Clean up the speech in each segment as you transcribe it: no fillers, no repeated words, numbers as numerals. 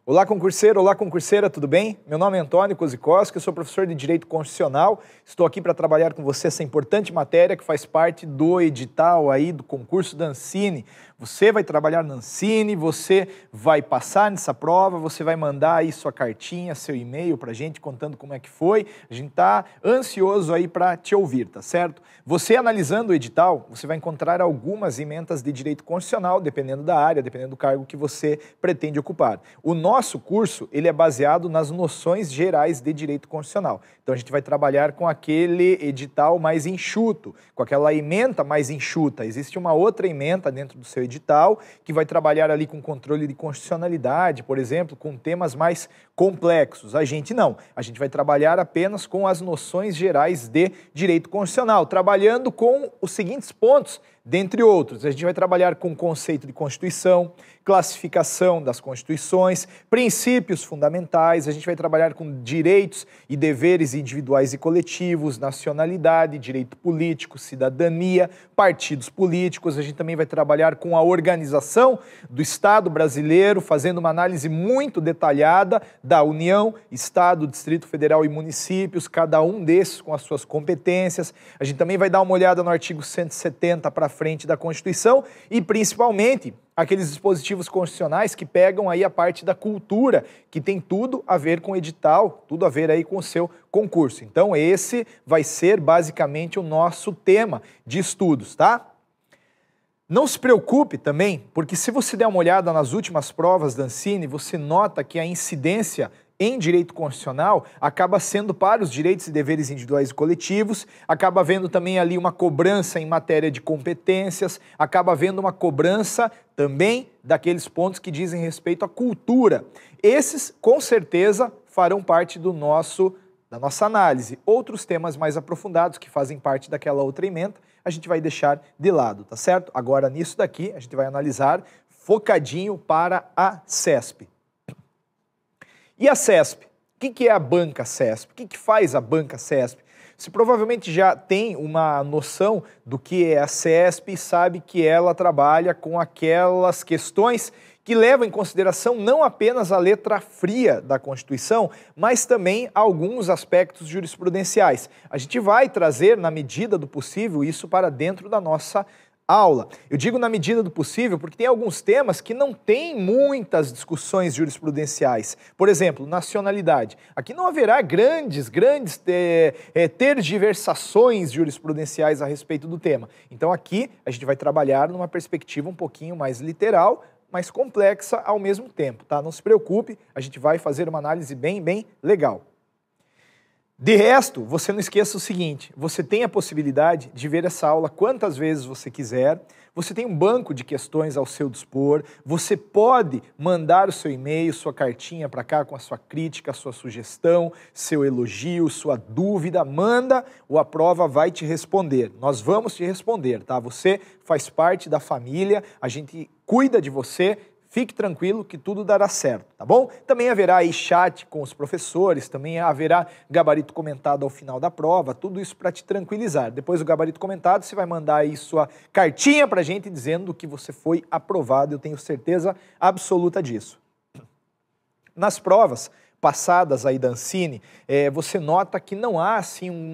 olá concurseira, tudo bem? Meu nome é Antônio Kozikowski, eu sou professor de Direito Constitucional, estou aqui para trabalhar com você essa importante matéria que faz parte do edital aí do concurso da Ancine. Você vai trabalhar na Ancine, você vai passar nessa prova, você vai mandar aí sua cartinha, seu e-mail para a gente contando como é que foi. A gente está ansioso aí para te ouvir, tá certo? Você analisando o edital, você vai encontrar algumas emendas de Direito Constitucional, dependendo da área, dependendo do cargo que você pretende ocupar. O nosso curso, ele é baseado nas noções gerais de Direito Constitucional. Então a gente vai trabalhar com aquele edital mais enxuto, com aquela ementa mais enxuta. Existe uma outra ementa dentro do seu edital que vai trabalhar ali com controle de constitucionalidade, por exemplo, com temas mais complexos. A gente não. A gente vai trabalhar apenas com as noções gerais de Direito Constitucional, trabalhando com os seguintes pontos, dentre outros. A gente vai trabalhar com o conceito de Constituição, classificação das Constituições, princípios fundamentais, a gente vai trabalhar com direitos e deveres individuais e coletivos, nacionalidade, direito político, cidadania, partidos políticos, a gente também vai trabalhar com a organização do Estado brasileiro, fazendo uma análise muito detalhada da União, Estado, Distrito Federal e municípios, cada um desses com as suas competências. A gente também vai dar uma olhada no artigo 170 para frente da Constituição e, principalmente, aqueles dispositivos constitucionais que pegam aí a parte da cultura, que tem tudo a ver com o edital, tudo a ver aí com o seu concurso. Então, esse vai ser basicamente o nosso tema de estudos, tá? Não se preocupe também, porque se você der uma olhada nas últimas provas da Ancine, você nota que a incidência em direito constitucional acaba sendo para os direitos e deveres individuais e coletivos, acaba havendo também ali uma cobrança em matéria de competências, acaba havendo uma cobrança também daqueles pontos que dizem respeito à cultura. Esses, com certeza, farão parte da nossa análise. Outros temas mais aprofundados que fazem parte daquela outra ementa, a gente vai deixar de lado, tá certo? Agora, nisso daqui, a gente vai analisar focadinho para a CESP. E a CESP? O que é a banca CESP? O que faz a banca CESP? Você provavelmente já tem uma noção do que é a CESP e sabe que ela trabalha com aquelas questões que levam em consideração não apenas a letra fria da Constituição, mas também alguns aspectos jurisprudenciais. A gente vai trazer, na medida do possível, isso para dentro da nossa aula. Eu digo na medida do possível porque tem alguns temas que não tem muitas discussões jurisprudenciais. Por exemplo, nacionalidade. Aqui não haverá grandes tergiversações jurisprudenciais a respeito do tema. Então aqui a gente vai trabalhar numa perspectiva um pouquinho mais literal, mas complexa ao mesmo tempo, tá? Não se preocupe, a gente vai fazer uma análise bem legal. De resto, você não esqueça o seguinte, você tem a possibilidade de ver essa aula quantas vezes você quiser, você tem um banco de questões ao seu dispor, você pode mandar o seu e-mail, sua cartinha para cá com a sua crítica, a sua sugestão, seu elogio, sua dúvida, manda ou a prova vai te responder. Nós vamos te responder, tá? Você faz parte da família, a gente cuida de você. Fique tranquilo que tudo dará certo, tá bom? Também haverá aí chat com os professores, também haverá gabarito comentado ao final da prova, tudo isso para te tranquilizar. Depois do gabarito comentado, você vai mandar aí sua cartinha pra gente dizendo que você foi aprovado, eu tenho certeza absoluta disso. Nas provas passadas aí da Ancine, você nota que não há assim um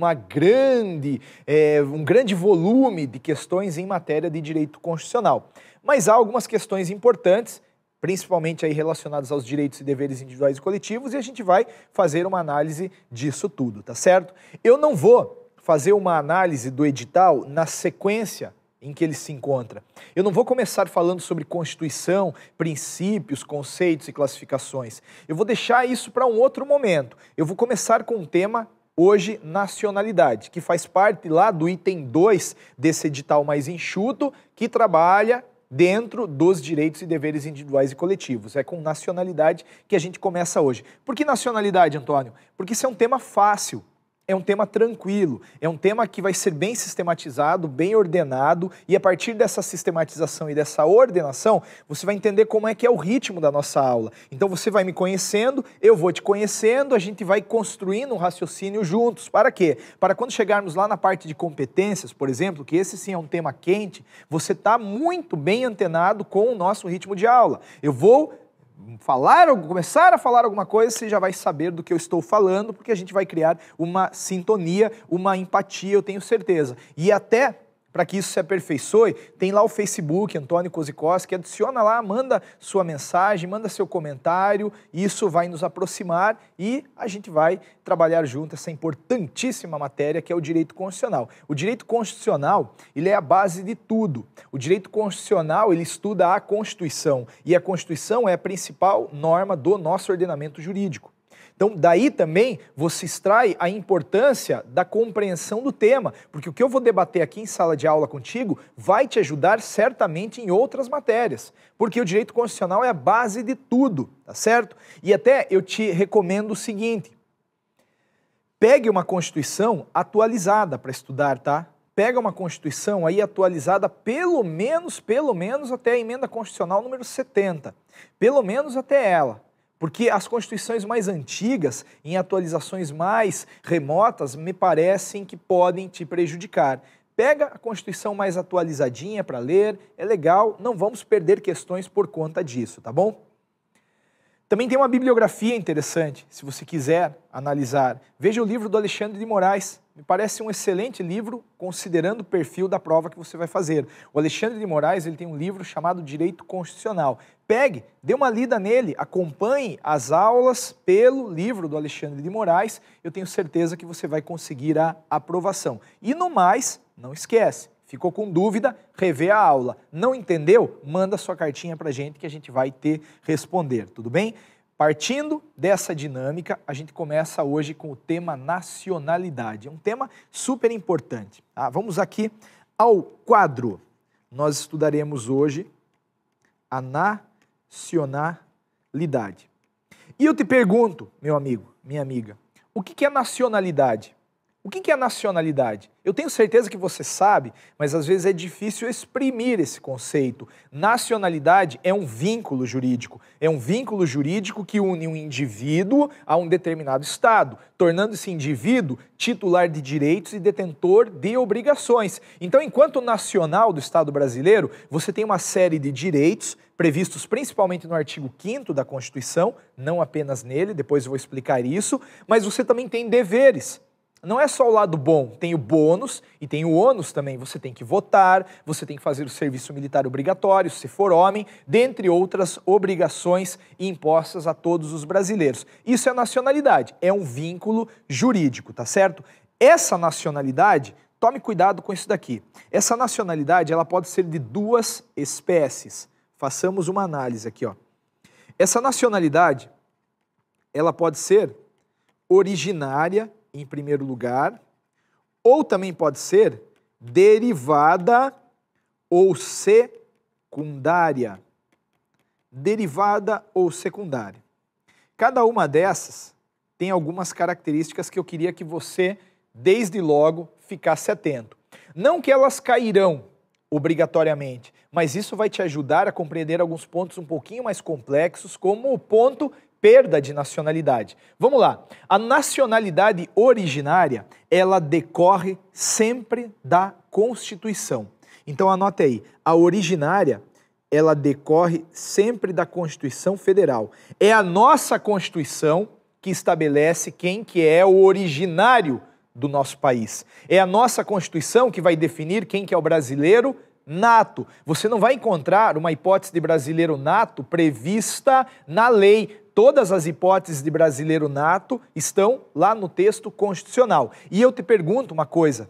grande volume de questões em matéria de direito constitucional. Mas há algumas questões importantes, principalmente aí relacionadas aos direitos e deveres individuais e coletivos, e a gente vai fazer uma análise disso tudo, tá certo? Eu não vou fazer uma análise do edital na sequência em que ele se encontra. Eu não vou começar falando sobre Constituição, princípios, conceitos e classificações. Eu vou deixar isso para um outro momento. Eu vou começar com um tema hoje, nacionalidade, que faz parte lá do item 2 desse edital mais enxuto, que trabalha dentro dos direitos e deveres individuais e coletivos. É com nacionalidade que a gente começa hoje. Por que nacionalidade, Antônio? Porque isso é um tema fácil. É um tema tranquilo, é um tema que vai ser bem sistematizado, bem ordenado, e a partir dessa sistematização e dessa ordenação, você vai entender como é que é o ritmo da nossa aula. Então você vai me conhecendo, eu vou te conhecendo, a gente vai construindo um raciocínio juntos. Para quê? Para quando chegarmos lá na parte de competências, por exemplo, que esse sim é um tema quente, você está muito bem antenado com o nosso ritmo de aula. Eu vou começar a falar alguma coisa, você já vai saber do que eu estou falando, porque a gente vai criar uma sintonia, uma empatia, eu tenho certeza. E até para que isso se aperfeiçoe, tem lá o Facebook, Antônio Kozikoski, adiciona lá, manda sua mensagem, manda seu comentário, isso vai nos aproximar e a gente vai trabalhar junto essa importantíssima matéria que é o direito constitucional. O direito constitucional, ele é a base de tudo. O direito constitucional, ele estuda a Constituição e a Constituição é a principal norma do nosso ordenamento jurídico. Então, daí também você extrai a importância da compreensão do tema, porque o que eu vou debater aqui em sala de aula contigo vai te ajudar certamente em outras matérias, porque o direito constitucional é a base de tudo, tá certo? E até eu te recomendo o seguinte, pegue uma Constituição atualizada para estudar, tá? Pega uma Constituição aí atualizada pelo menos até a emenda constitucional número 70, pelo menos até ela. Porque as constituições mais antigas, em atualizações mais remotas, me parecem que podem te prejudicar. Pega a Constituição mais atualizadinha para ler, é legal, não vamos perder questões por conta disso, tá bom? Também tem uma bibliografia interessante, se você quiser analisar. Veja o livro do Alexandre de Moraes. Me parece um excelente livro, considerando o perfil da prova que você vai fazer. O Alexandre de Moraes ele tem um livro chamado Direito Constitucional. Pegue, dê uma lida nele, acompanhe as aulas pelo livro do Alexandre de Moraes. Eu tenho certeza que você vai conseguir a aprovação. E no mais, não esquece. Ficou com dúvida? Revê a aula. Não entendeu? Manda sua cartinha para a gente que a gente vai te responder, tudo bem? Partindo dessa dinâmica, a gente começa hoje com o tema nacionalidade. É um tema super importante. Tá? Vamos aqui ao quadro. Nós estudaremos hoje a nacionalidade. E eu te pergunto, meu amigo, minha amiga, o que é nacionalidade? O que é nacionalidade? Eu tenho certeza que você sabe, mas às vezes é difícil exprimir esse conceito. Nacionalidade é um vínculo jurídico. É um vínculo jurídico que une um indivíduo a um determinado estado, tornando esse indivíduo titular de direitos e detentor de obrigações. Então, enquanto nacional do Estado brasileiro, você tem uma série de direitos previstos principalmente no artigo 5º da Constituição, não apenas nele, depois eu vou explicar isso, mas você também tem deveres. Não é só o lado bom, tem o bônus e tem o ônus também. Você tem que votar, você tem que fazer o serviço militar obrigatório, se for homem, dentre outras obrigações impostas a todos os brasileiros. Isso é nacionalidade, é um vínculo jurídico, tá certo? Essa nacionalidade, tome cuidado com isso daqui. Essa nacionalidade, ela pode ser de duas espécies. Façamos uma análise aqui, ó. Essa nacionalidade, ela pode ser originária, em primeiro lugar, ou também pode ser derivada ou secundária. Derivada ou secundária. Cada uma dessas tem algumas características que eu queria que você, desde logo, ficasse atento. Não que elas cairão obrigatoriamente, mas isso vai te ajudar a compreender alguns pontos um pouquinho mais complexos, como o ponto perda de nacionalidade. Vamos lá. A nacionalidade originária, ela decorre sempre da Constituição. Então anote aí, a originária, ela decorre sempre da Constituição Federal. É a nossa Constituição que estabelece quem que é o originário do nosso país. É a nossa Constituição que vai definir quem que é o brasileiro nato. Você não vai encontrar uma hipótese de brasileiro nato prevista na lei. Todas as hipóteses de brasileiro nato estão lá no texto constitucional. E eu te pergunto uma coisa.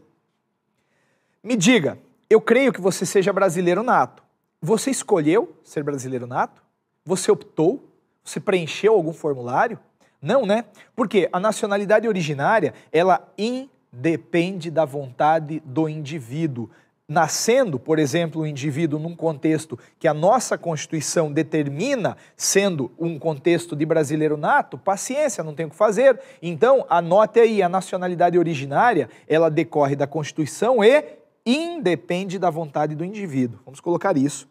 Me diga, eu creio que você seja brasileiro nato. Você escolheu ser brasileiro nato? Você optou? Você preencheu algum formulário? Não, né? Porque a nacionalidade originária, ela independe da vontade do indivíduo. Nascendo, por exemplo, o indivíduo num contexto que a nossa Constituição determina, sendo um contexto de brasileiro nato, paciência, não tem o que fazer. Então, anote aí, a nacionalidade originária, ela decorre da Constituição e independe da vontade do indivíduo. Vamos colocar isso.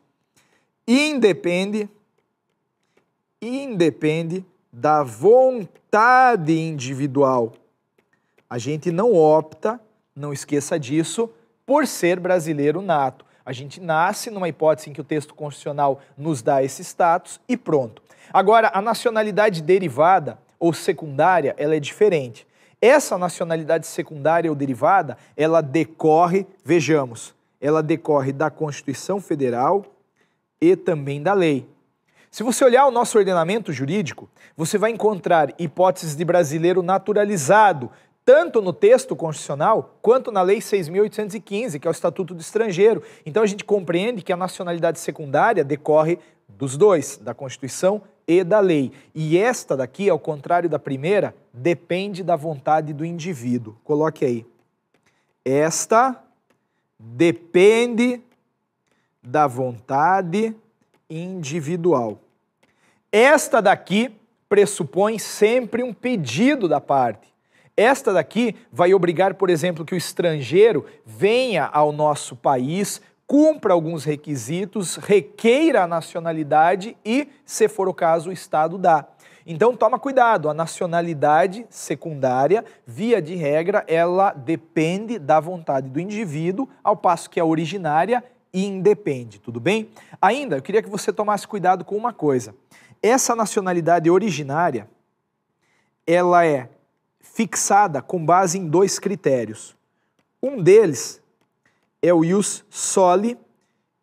Independe da vontade individual. A gente não opta, não esqueça disso, por ser brasileiro nato. A gente nasce numa hipótese em que o texto constitucional nos dá esse status e pronto. Agora, a nacionalidade derivada ou secundária, ela é diferente. Essa nacionalidade secundária ou derivada, ela decorre, vejamos, ela decorre da Constituição Federal e também da lei. Se você olhar o nosso ordenamento jurídico, você vai encontrar hipóteses de brasileiro naturalizado, tanto no texto constitucional, quanto na Lei 6.815, que é o Estatuto do Estrangeiro. Então a gente compreende que a nacionalidade secundária decorre dos dois, da Constituição e da lei. E esta daqui, ao contrário da primeira, depende da vontade do indivíduo. Coloque aí. Esta depende da vontade individual. Esta daqui pressupõe sempre um pedido da parte. Esta daqui vai obrigar, por exemplo, que o estrangeiro venha ao nosso país, cumpra alguns requisitos, requeira a nacionalidade e, se for o caso, o Estado dá. Então toma cuidado, a nacionalidade secundária, via de regra, ela depende da vontade do indivíduo, ao passo que a originária independe, tudo bem? Ainda, eu queria que você tomasse cuidado com uma coisa. Essa nacionalidade originária, ela é fixada com base em dois critérios. Um deles é o ius soli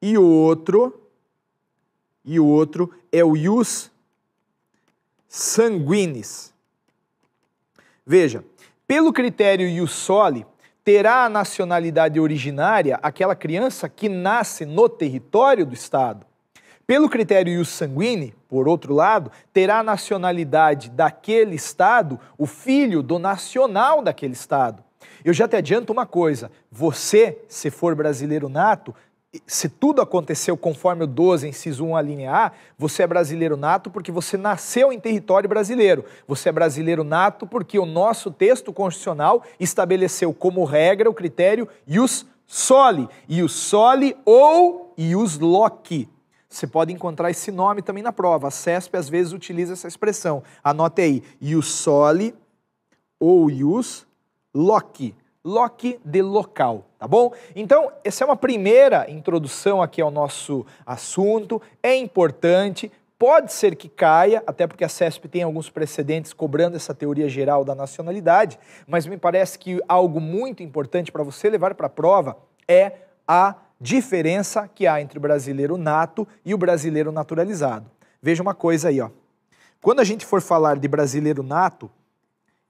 e o outro é o ius sanguinis. Veja, pelo critério ius soli, terá a nacionalidade originária aquela criança que nasce no território do Estado. Pelo critério ius sanguinis, por outro lado, terá a nacionalidade daquele Estado o filho do nacional daquele Estado. Eu já te adianto uma coisa, você, se for brasileiro nato, se tudo aconteceu conforme o 12, inciso 1, a linha A, você é brasileiro nato porque você nasceu em território brasileiro. Você é brasileiro nato porque o nosso texto constitucional estabeleceu como regra o critério ius soli ou ius loci. Você pode encontrar esse nome também na prova. A CESP às vezes utiliza essa expressão. Anote aí, ius soli ou ius loci. Loci de local, tá bom? Então, essa é uma primeira introdução aqui ao nosso assunto. É importante, pode ser que caia, até porque a CESP tem alguns precedentes cobrando essa teoria geral da nacionalidade, mas me parece que algo muito importante para você levar para a prova é a diferença que há entre o brasileiro nato e o brasileiro naturalizado. Veja uma coisa aí, ó. Quando a gente for falar de brasileiro nato,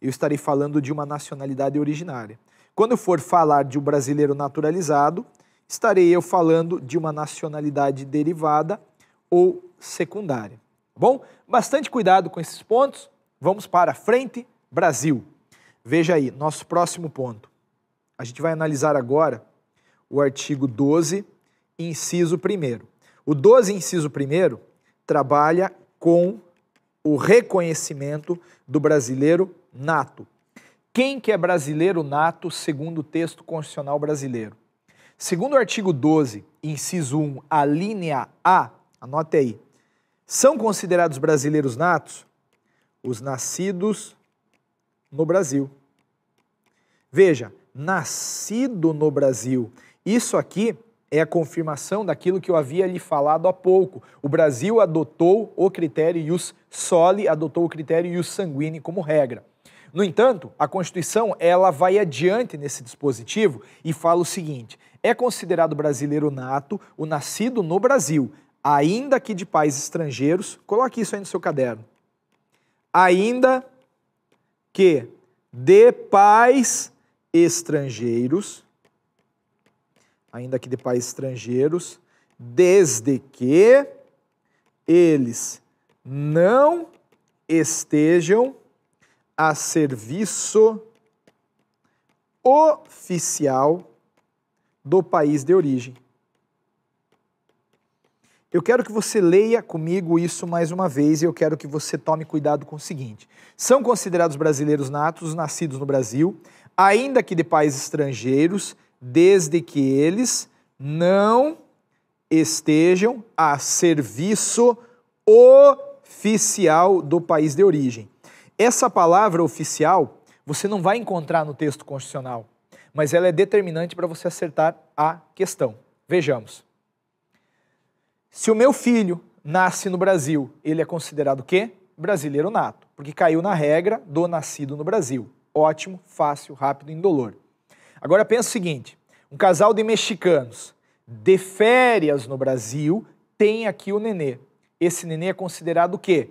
eu estarei falando de uma nacionalidade originária. Quando eu for falar de um brasileiro naturalizado, estarei eu falando de uma nacionalidade derivada ou secundária. Tá bom? Bastante cuidado com esses pontos. Vamos para frente, Brasil. Veja aí, nosso próximo ponto. A gente vai analisar agora o artigo 12, inciso 1º. O 12, inciso 1º, trabalha com o reconhecimento do brasileiro nato. Quem que é brasileiro nato segundo o texto constitucional brasileiro? Segundo o artigo 12, inciso 1, a linha A, anote aí, são considerados brasileiros natos os nascidos no Brasil. Veja, nascido no Brasil. Isso aqui é a confirmação daquilo que eu havia lhe falado há pouco. O Brasil adotou o critério ius soli, adotou o critério ius sanguinis como regra. No entanto, a Constituição ela vai adiante nesse dispositivo e fala o seguinte: é considerado brasileiro nato o nascido no Brasil, ainda que de pais estrangeiros, coloque isso aí no seu caderno, ainda que de pais estrangeiros, desde que eles não estejam a serviço oficial do país de origem. Eu quero que você leia comigo isso mais uma vez e eu quero que você tome cuidado com o seguinte. São considerados brasileiros natos, nascidos no Brasil, ainda que de pais estrangeiros, desde que eles não estejam a serviço oficial do país de origem. Essa palavra oficial você não vai encontrar no texto constitucional, mas ela é determinante para você acertar a questão. Vejamos. Se o meu filho nasce no Brasil, ele é considerado o quê? Brasileiro nato, porque caiu na regra do nascido no Brasil. Ótimo, fácil, rápido e indolor. Agora pensa o seguinte, um casal de mexicanos de férias no Brasil tem aqui o nenê. Esse nenê é considerado o quê?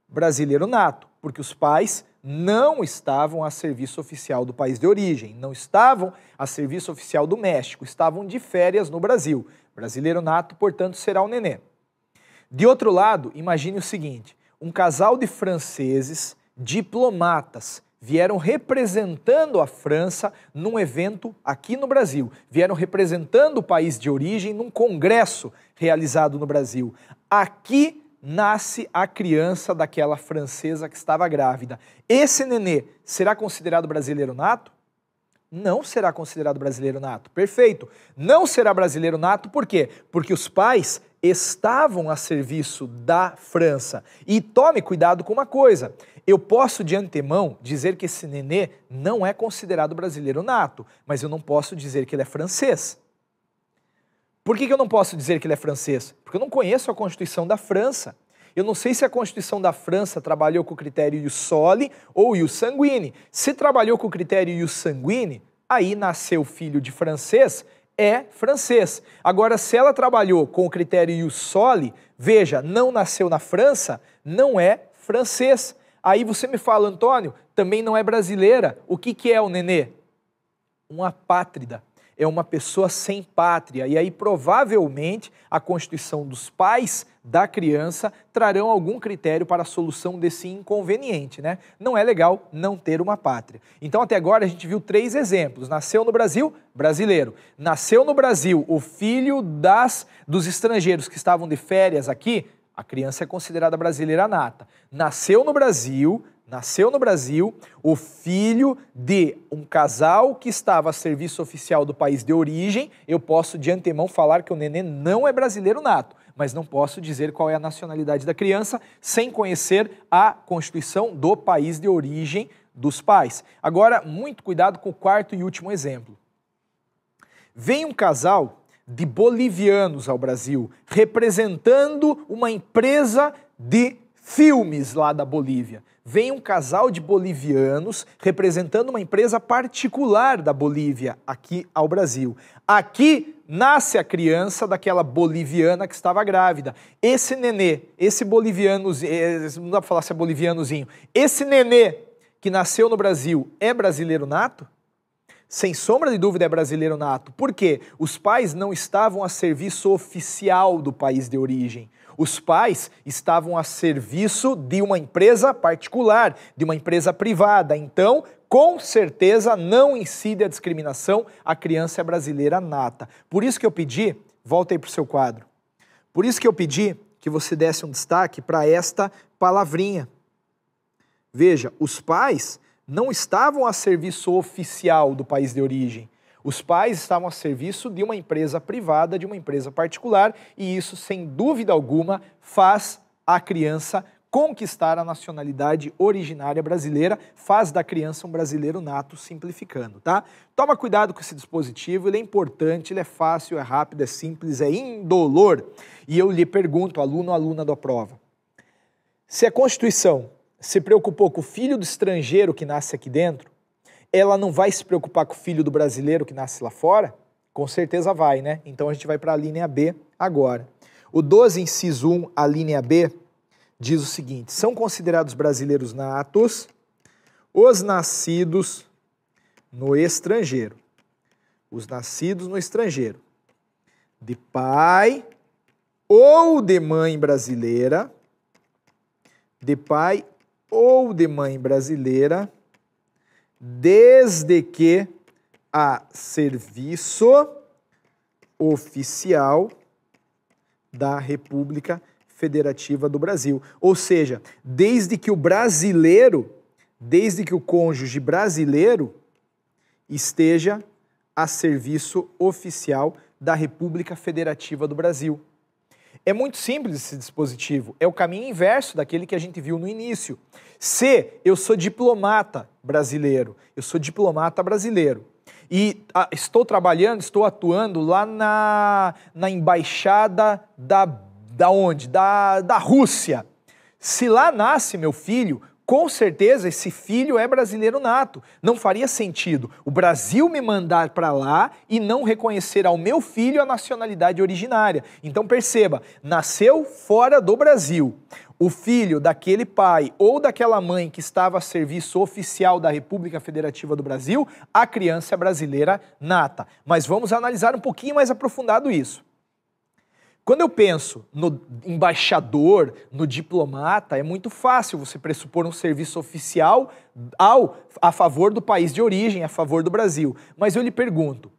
Brasileiro nato, porque os pais não estavam a serviço oficial do país de origem, não estavam a serviço oficial do México, estavam de férias no Brasil. Brasileiro nato, portanto, será o nenê. De outro lado, imagine o seguinte, um casal de franceses, diplomatas, vieram representando a França num evento aqui no Brasil, vieram representando o país de origem num congresso realizado no Brasil. Aqui nasce a criança daquela francesa que estava grávida. Esse nenê será considerado brasileiro nato? Não será considerado brasileiro nato. Perfeito. Não será brasileiro nato por quê? Porque os pais estavam a serviço da França. E tome cuidado com uma coisa. Eu posso de antemão dizer que esse nenê não é considerado brasileiro nato, mas eu não posso dizer que ele é francês. Por que eu não posso dizer que ele é francês? Porque eu não conheço a Constituição da França. Eu não sei se a Constituição da França trabalhou com o critério ius soli ou ius sanguine. Se trabalhou com o critério ius sanguine, aí nasceu filho de francês, é francês. Agora, se ela trabalhou com o critério ius soli, veja, não nasceu na França, não é francês. Aí você me fala, Antônio, também não é brasileira. O que é o nenê? Uma apátrida. É uma pessoa sem pátria. E aí, provavelmente, a constituição dos pais da criança trarão algum critério para a solução desse inconveniente, né? Não é legal não ter uma pátria. Então, até agora, a gente viu 3 exemplos. Nasceu no Brasil, brasileiro. Nasceu no Brasil o filho dos estrangeiros que estavam de férias aqui, a criança é considerada brasileira nata. Nasceu no Brasil o filho de um casal que estava a serviço oficial do país de origem. Eu posso de antemão falar que o nenê não é brasileiro nato, mas não posso dizer qual é a nacionalidade da criança sem conhecer a Constituição do país de origem dos pais. Agora, muito cuidado com o 4º e último exemplo. Vem um casal de bolivianos ao Brasil, representando uma empresa de filmes lá da Bolívia. Vem um casal de bolivianos representando uma empresa particular da Bolívia aqui ao Brasil. Aqui nasce a criança daquela boliviana que estava grávida. Esse nenê, esse boliviano, não dá para falar se é bolivianozinho, esse nenê que nasceu no Brasil é brasileiro nato? Sem sombra de dúvida é brasileiro nato. Por quê? Os pais não estavam a serviço oficial do país de origem. Os pais estavam a serviço de uma empresa particular, de uma empresa privada. Então, com certeza, não incide a discriminação, a criança é brasileira nata. Por isso que eu pedi, volta aí para o seu quadro, por isso que eu pedi que você desse um destaque para esta palavrinha. Veja, os pais não estavam a serviço oficial do país de origem. Os pais estavam a serviço de uma empresa privada, de uma empresa particular, e isso, sem dúvida alguma, faz a criança conquistar a nacionalidade originária brasileira, faz da criança um brasileiro nato, simplificando, tá? Toma cuidado com esse dispositivo, ele é importante, ele é fácil, é rápido, é simples, é indolor. E eu lhe pergunto, aluno, aluna da prova, se a Constituição se preocupou com o filho do estrangeiro que nasce aqui dentro, ela não vai se preocupar com o filho do brasileiro que nasce lá fora? Com certeza vai, né? Então a gente vai para a linha B agora. O 12, inciso 1, a linha B, diz o seguinte: são considerados brasileiros natos os nascidos no estrangeiro. Os nascidos no estrangeiro. De pai ou de mãe brasileira, de pai ou de mãe brasileira, desde que a serviço oficial da República Federativa do Brasil. Ou seja, desde que o brasileiro, desde que o cônjuge brasileiro esteja a serviço oficial da República Federativa do Brasil. É muito simples esse dispositivo, é o caminho inverso daquele que a gente viu no início. Se eu sou diplomata brasileiro, e estou trabalhando, estou atuando lá na embaixada da onde? Da Rússia. Se lá nasce meu filho, com certeza esse filho é brasileiro nato. Não faria sentido o Brasil me mandar para lá e não reconhecer ao meu filho a nacionalidade originária. Então perceba, nasceu fora do Brasil. O filho daquele pai ou daquela mãe que estava a serviço oficial da República Federativa do Brasil, a criança é brasileira nata. Mas vamos analisar um pouquinho mais aprofundado isso. Quando eu penso no embaixador, no diplomata, é muito fácil você pressupor um serviço oficial a favor do país de origem, a favor do Brasil. Mas eu lhe pergunto,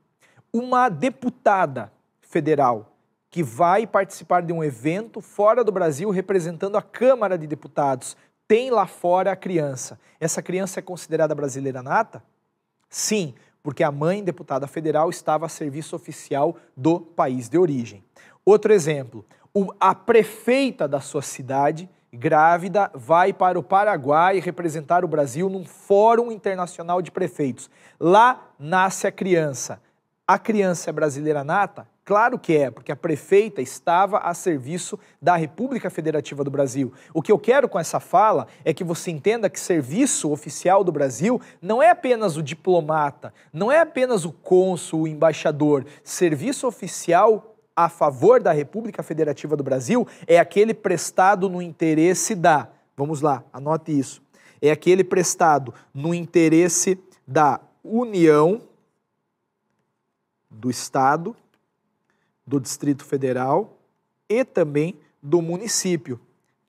uma deputada federal que vai participar de um evento fora do Brasil representando a Câmara de Deputados, tem lá fora a criança. Essa criança é considerada brasileira nata? Sim, porque a mãe deputada federal estava a serviço oficial do país de origem. Outro exemplo, a prefeita da sua cidade, grávida, vai para o Paraguai representar o Brasil num fórum internacional de prefeitos. Lá nasce a criança. A criança é brasileira nata? Claro que é, porque a prefeita estava a serviço da República Federativa do Brasil. O que eu quero com essa fala é que você entenda que serviço oficial do Brasil não é apenas o diplomata, não é apenas o cônsul, o embaixador. Serviço oficial a favor da República Federativa do Brasil é aquele prestado no interesse da, vamos lá, anote isso, é aquele prestado no interesse da União, do Estado, do Distrito Federal e também do município.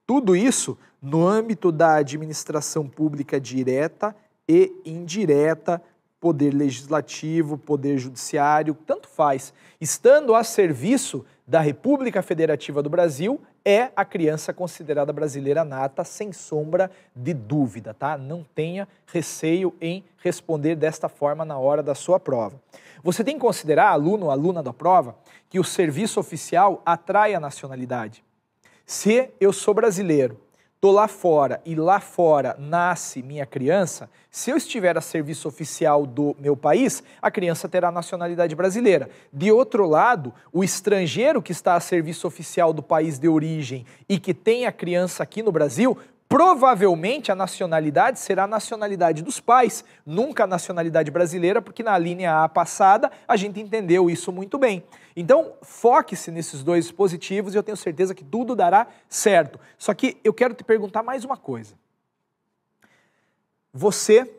Tudo isso no âmbito da administração pública direta e indireta, poder legislativo, poder judiciário, tanto faz. Estando a serviço da República Federativa do Brasil, é a criança considerada brasileira nata, sem sombra de dúvida, tá? Não tenha receio em responder desta forma na hora da sua prova. Você tem que considerar, aluno ou aluna da prova, que o serviço oficial atrai a nacionalidade. Se eu sou brasileiro, estou lá fora e lá fora nasce minha criança, se eu estiver a serviço oficial do meu país, a criança terá nacionalidade brasileira. De outro lado, o estrangeiro que está a serviço oficial do país de origem e que tem a criança aqui no Brasil, provavelmente a nacionalidade será a nacionalidade dos pais, nunca a nacionalidade brasileira, porque na linha A passada a gente entendeu isso muito bem. Então, foque-se nesses dois dispositivos e eu tenho certeza que tudo dará certo. Só que eu quero te perguntar mais uma coisa. Você,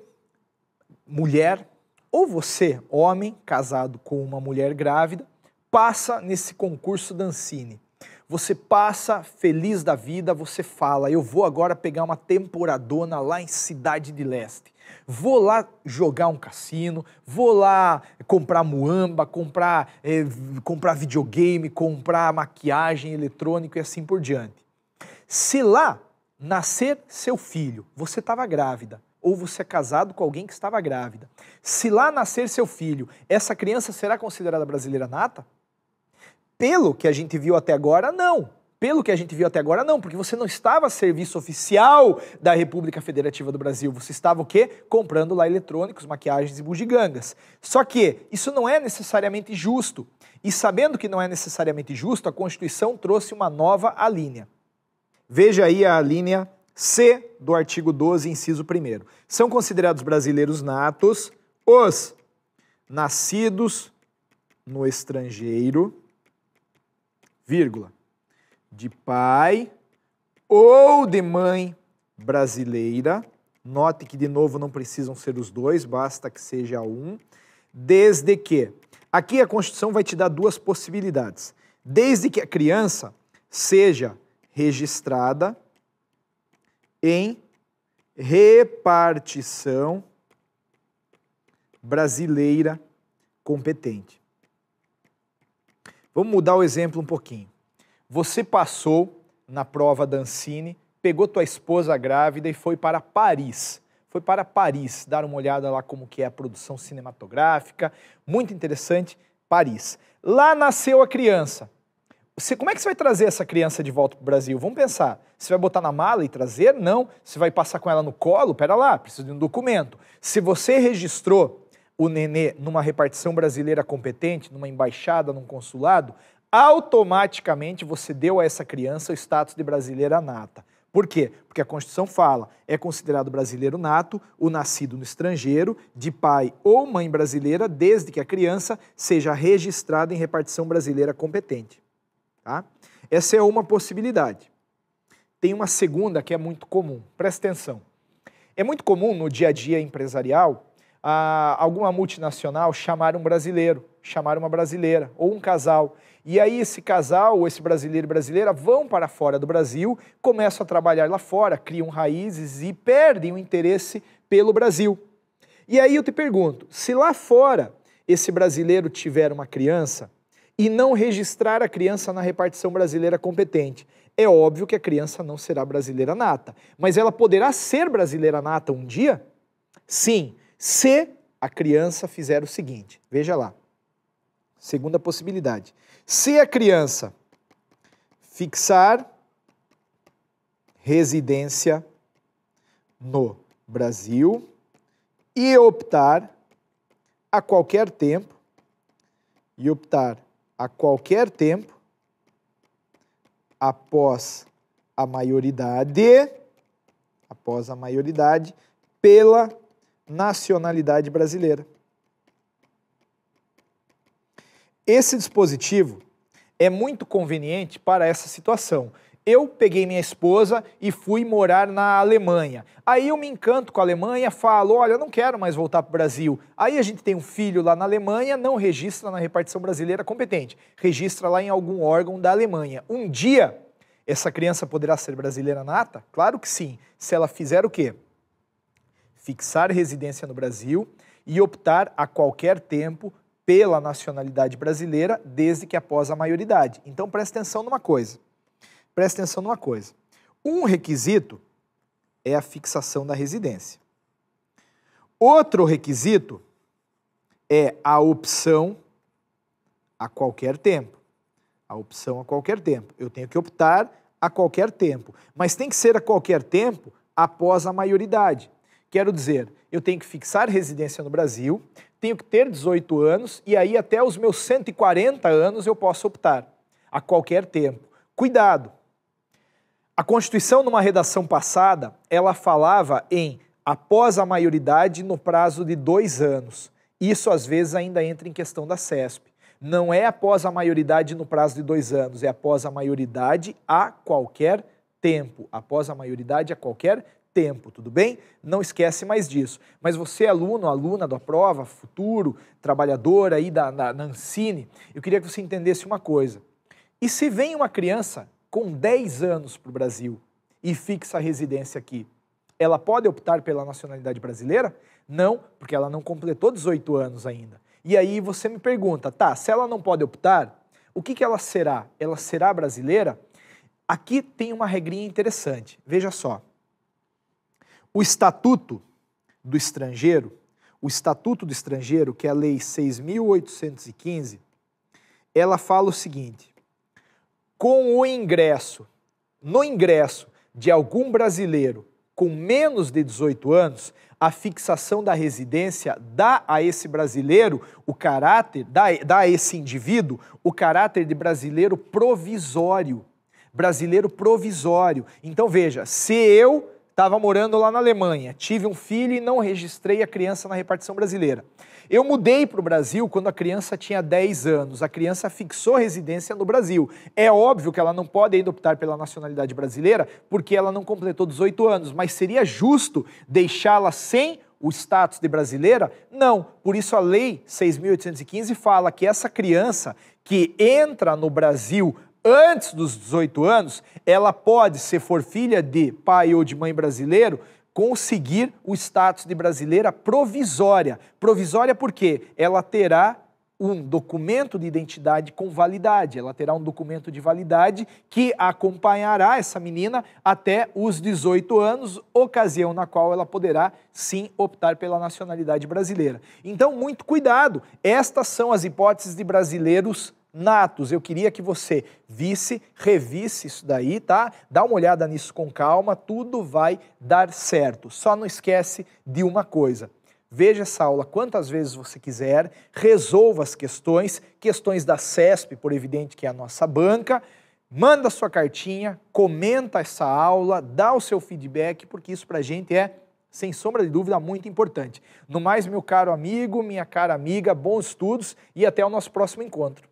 mulher, ou você, homem, casado com uma mulher grávida, passa nesse concurso da Ancine. Você passa feliz da vida, você fala, eu vou agora pegar uma temporadona lá em Cidade de Leste. Vou lá jogar um cassino, vou lá comprar muamba, comprar videogame, comprar maquiagem eletrônica e assim por diante. Se lá nascer seu filho, você estava grávida, ou você é casado com alguém que estava grávida. Se lá nascer seu filho, essa criança será considerada brasileira nata? Pelo que a gente viu até agora, não. Pelo que a gente viu até agora, não, porque você não estava a serviço oficial da República Federativa do Brasil. Você estava o quê? Comprando lá eletrônicos, maquiagens e bugigangas. Só que isso não é necessariamente justo. E sabendo que não é necessariamente justo, a Constituição trouxe uma nova alínea. Veja aí a alínea C do artigo 12, inciso 1º. São considerados brasileiros natos os nascidos no estrangeiro, vírgula, de pai ou de mãe brasileira, note que de novo não precisam ser os dois, basta que seja um, desde que, aqui a Constituição vai te dar duas possibilidades, desde que a criança seja registrada em repartição brasileira competente. Vamos mudar o exemplo um pouquinho. Você passou na prova da Ancine, pegou tua esposa grávida e foi para Paris. Foi para Paris, dar uma olhada lá como que é a produção cinematográfica, muito interessante, Paris. Lá nasceu a criança. Como é que você vai trazer essa criança de volta para o Brasil? Vamos pensar. Você vai botar na mala e trazer? Não. Você vai passar com ela no colo? Pera lá, precisa de um documento. Se você registrou o nenê numa repartição brasileira competente, numa embaixada, num consulado, automaticamente você deu a essa criança o status de brasileira nata. Por quê? Porque a Constituição fala, é considerado brasileiro nato o nascido no estrangeiro, de pai ou mãe brasileira, desde que a criança seja registrada em repartição brasileira competente. Tá? Essa é uma possibilidade. Tem uma segunda que é muito comum, presta atenção. É muito comum no dia a dia empresarial, alguma multinacional chamar um brasileiro, chamar uma brasileira ou um casal. E aí esse casal, ou esse brasileiro e brasileira, vão para fora do Brasil, começam a trabalhar lá fora, criam raízes e perdem o interesse pelo Brasil. E aí eu te pergunto, se lá fora esse brasileiro tiver uma criança e não registrar a criança na repartição brasileira competente, é óbvio que a criança não será brasileira nata. Mas ela poderá ser brasileira nata um dia? Sim, se a criança fizer o seguinte, veja lá, segunda possibilidade. Se a criança fixar residência no Brasil e optar a qualquer tempo, após a maioridade pela nacionalidade brasileira. Esse dispositivo é muito conveniente para essa situação. Eu peguei minha esposa e fui morar na Alemanha. Aí eu me encanto com a Alemanha, falo, olha, eu não quero mais voltar para o Brasil. Aí a gente tem um filho lá na Alemanha, não registra na repartição brasileira competente, registra lá em algum órgão da Alemanha. Um dia, essa criança poderá ser brasileira nata? Claro que sim. Se ela fizer o quê? Fixar residência no Brasil e optar a qualquer tempo pela nacionalidade brasileira, desde que após a maioridade. Então presta atenção numa coisa. Um requisito é a fixação da residência. Outro requisito é a opção a qualquer tempo. Eu tenho que optar a qualquer tempo. Mas tem que ser a qualquer tempo após a maioridade. Quero dizer, eu tenho que fixar residência no Brasil, tenho que ter 18 anos e aí até os meus 140 anos eu posso optar a qualquer tempo. Cuidado! A Constituição, numa redação passada, ela falava em após a maioridade no prazo de 2 anos. Isso às vezes ainda entra em questão da CESP. Não é após a maioridade no prazo de 2 anos, é após a maioridade a qualquer tempo. Após a maioridade a qualquer tempo, tudo bem? Não esquece mais disso. Mas você, aluno, aluna da prova, futuro, trabalhador aí da Ancine, eu queria que você entendesse uma coisa. E se vem uma criança com 10 anos para o Brasil e fixa a residência aqui, ela pode optar pela nacionalidade brasileira? Não, porque ela não completou 18 anos ainda. E aí você me pergunta, tá, se ela não pode optar, o que ela será? Ela será brasileira? Aqui tem uma regrinha interessante, veja só. O Estatuto do Estrangeiro, que é a Lei 6.815, ela fala o seguinte, no ingresso de algum brasileiro com menos de 18 anos, a fixação da residência dá a esse brasileiro dá a esse indivíduo o caráter de brasileiro provisório. Então veja, se eu estava morando lá na Alemanha, tive um filho e não registrei a criança na repartição brasileira. Eu mudei para o Brasil quando a criança tinha 10 anos, a criança fixou residência no Brasil. É óbvio que ela não pode ainda optar pela nacionalidade brasileira porque ela não completou 18 anos, mas seria justo deixá-la sem o status de brasileira? Não, por isso a Lei 6.815 fala que essa criança que entra no Brasil antes dos 18 anos, ela pode, se for filha de pai ou de mãe brasileiro, conseguir o status de brasileira provisória. Provisória porque ela terá um documento de identidade com validade, ela terá um documento de validade que acompanhará essa menina até os 18 anos, ocasião na qual ela poderá sim optar pela nacionalidade brasileira. Então, muito cuidado, estas são as hipóteses de brasileiros natos. Eu queria que você revisse isso daí, tá? Dá uma olhada nisso com calma, tudo vai dar certo. Só não esquece de uma coisa. veja essa aula quantas vezes você quiser, resolva as questões da CESP, por evidente que é a nossa banca, manda a sua cartinha, comenta essa aula, dá o seu feedback, porque isso pra gente é, sem sombra de dúvida, muito importante. No mais, meu caro amigo, minha cara amiga, bons estudos e até o nosso próximo encontro.